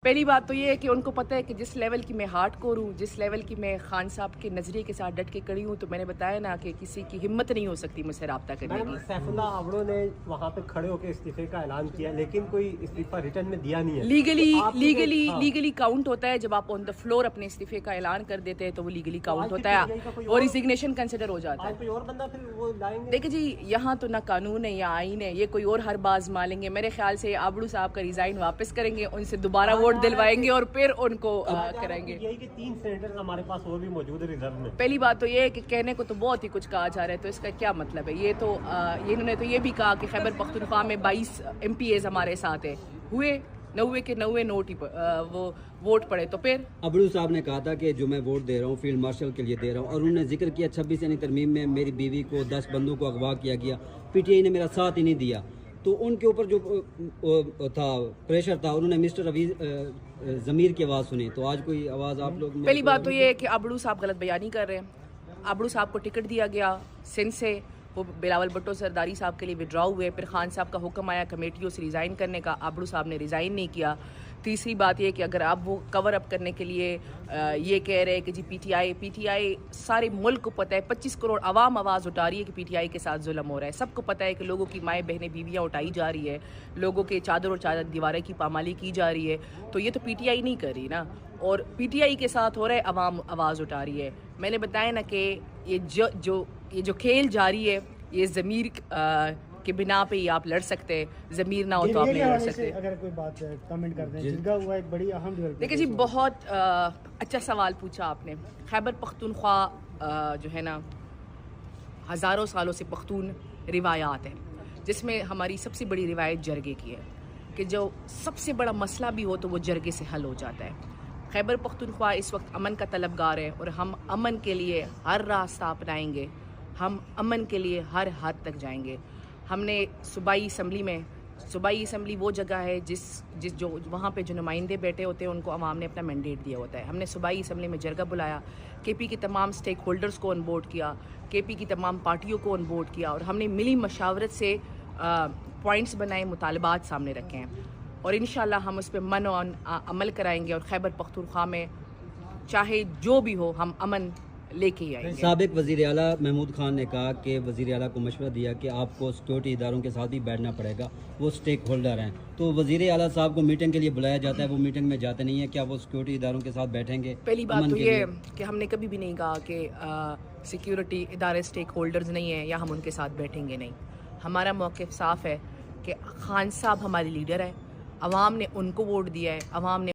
पहली बात तो ये है कि उनको पता है कि जिस लेवल की मैं हार्ड कोर हूँ, जिस लेवल की मैं खान साहब के नज़रिए के साथ डट के खड़ी हूँ, तो मैंने बताया ना कि किसी की हिम्मत नहीं हो सकती मुझसे रब्ता करने की। सैफुल्लाह आबड़ो ने वहाँ पे खड़े होकर इस्तीफे का ऐलान किया, लेकिन कोई इस्तीफा रिटर्न में दिया नहीं है। लीगली काउंट होता है। जब आप ऑन द फ्लोर अपने इस्तीफे का ऐलान कर देते हैं तो वो लीगली काउंट होता है और रिजिग्नेशन कंसिडर हो जाता है। कोई और बंदा फिर वो लाएंगे। देखिए जी, यहाँ तो ना कानून है या आईन है, ये कोई और हर बाज मालेंगे। मेरे ख्याल से आबड़ू साहब का रिजाइन वापस करेंगे, उनसे दोबारा वोट दिलवाएंगे और फिर उनको कराएंगे। यही कि 3 सेनेटर हमारे पास और भी मौजूद है रिजर्व में। पहली बात तो ये है कि कहने को तो बहुत ही कुछ कहा जा रहा है, तो इसका क्या मतलब है? ये तो ये इन्होंने तो ये भी कहा कि खैबर पख्तूनख्वा में 22 MPAs हमारे साथ है, हुए 90 के 90 नोट ही वो वोट पड़े। तो फिर अबड़ू साहब ने कहा था कि जो मैं वोट दे रहा हूँ फील्ड मार्शल के लिए दे रहा हूँ, और उन्होंने जिक्र किया 26 यानी तरमीम में मेरी बीवी को 10 बंदों को अगवा किया गया, PTI ने मेरा साथ ही नहीं दिया। तो उनके ऊपर जो था प्रेशर था, उन्होंने मिस्टर ज़मीर की आवाज़ सुनी। तो आज कोई आवाज़ आप लोग? पहली बात तो ये है कि अबड़ू साहब गलत बयानी कर रहे हैं। अबड़ू साहब को टिकट दिया गया सिंध से, वो बिलावल भुट्टो सरदारी साहब के लिए विड्रॉ हुए, फिर खान साहब का हुक्म आया कमेटियों से रिज़ाइन करने का, अबड़ू साहब ने रिज़ाइन नहीं किया। तीसरी बात ये कि अगर आप वो कवर अप करने के लिए ये कह रहे हैं कि जी पीटीआई सारे मुल्क को पता है, 25 करोड़ आवाम आवाज़ उठा रही है कि पीटीआई के साथ जुल्म हो रहा है। सबको पता है कि लोगों की माएँ बहनें बीवियाँ उठाई जा रही है, लोगों के चादर और चादर दीवारें की पामाली की जा रही है। तो ये तो पीटीआई नहीं कर रही ना, और पीटीआई के साथ हो रहा है अवाम आवाज़ उठा रही है। मैंने बताया ना कि ये जो खेल जारी है, ये ज़मीर के बिना पे ही आप लड़ सकते हैं, ज़मीर ना हो तो आप नहीं लड़ सकते। अगर कोई बात कमेंट कर दें, जिरगा हुआ एक बड़ी अहम डेवलपमेंट। देखिए जी, बहुत अच्छा सवाल पूछा आपने। खैबर पख्तूनख्वा जो है ना, हज़ारों सालों से पख्तून रिवायात है, जिसमें हमारी सबसे बड़ी रिवायत जरगे की है कि जो सबसे बड़ा मसला भी हो तो वो जरगे से हल हो जाता है। खैबर पख्तूनख्वा इस वक्त अमन का तलबगार है और हम अमन के लिए हर रास्ता अपनाएंगे, हम अमन के लिए हर हद तक जाएंगे। हमने सूबाई असम्बली वो जगह है जिस जो वहाँ पे जो नुमाइंदे बैठे होते हैं उनको अवाम ने अपना मैंडेट दिया होता है। हमने सूबाई असम्बली में जरगा बुलाया, KP की तमाम स्टेक होल्डर्स को ऑन बोर्ड किया, KP की तमाम पार्टियों को ऑन बोर्ड किया, और हमने मिली मशावरत से पॉइंट्स बनाए, मुतालबात सामने रखे हैं, और इंशाल्लाह हम उस पर मन ऑन अमल कराएंगे। और खैबर पख्तूनख्वा में चाहे जो भी हो, हम अमन लेके ही आएंगे। साबिक वज़ीर आला महमूद खान ने कहा कि वज़ीर आला को मशवरा दिया कि आपको सिक्योरिटी इदारों के साथ ही बैठना पड़ेगा, वो स्टेक होल्डर हैं। तो वज़ीर आला साहब को मीटिंग के लिए बुलाया जाता है, वो मीटिंग में जाते नहीं है, क्या वो सिक्योरिटी इदारों के साथ बैठेंगे? पहली बात तो ये है कि हमने कभी भी नहीं कहा कि सिक्योरिटी इदारे स्टेक होल्डर्स नहीं है या हम उनके साथ बैठेंगे नहीं। हमारा मौक़िफ़ साफ़ है कि खान साहब हमारे लीडर है, अवाम ने उनको वोट दिया है, अवाम ने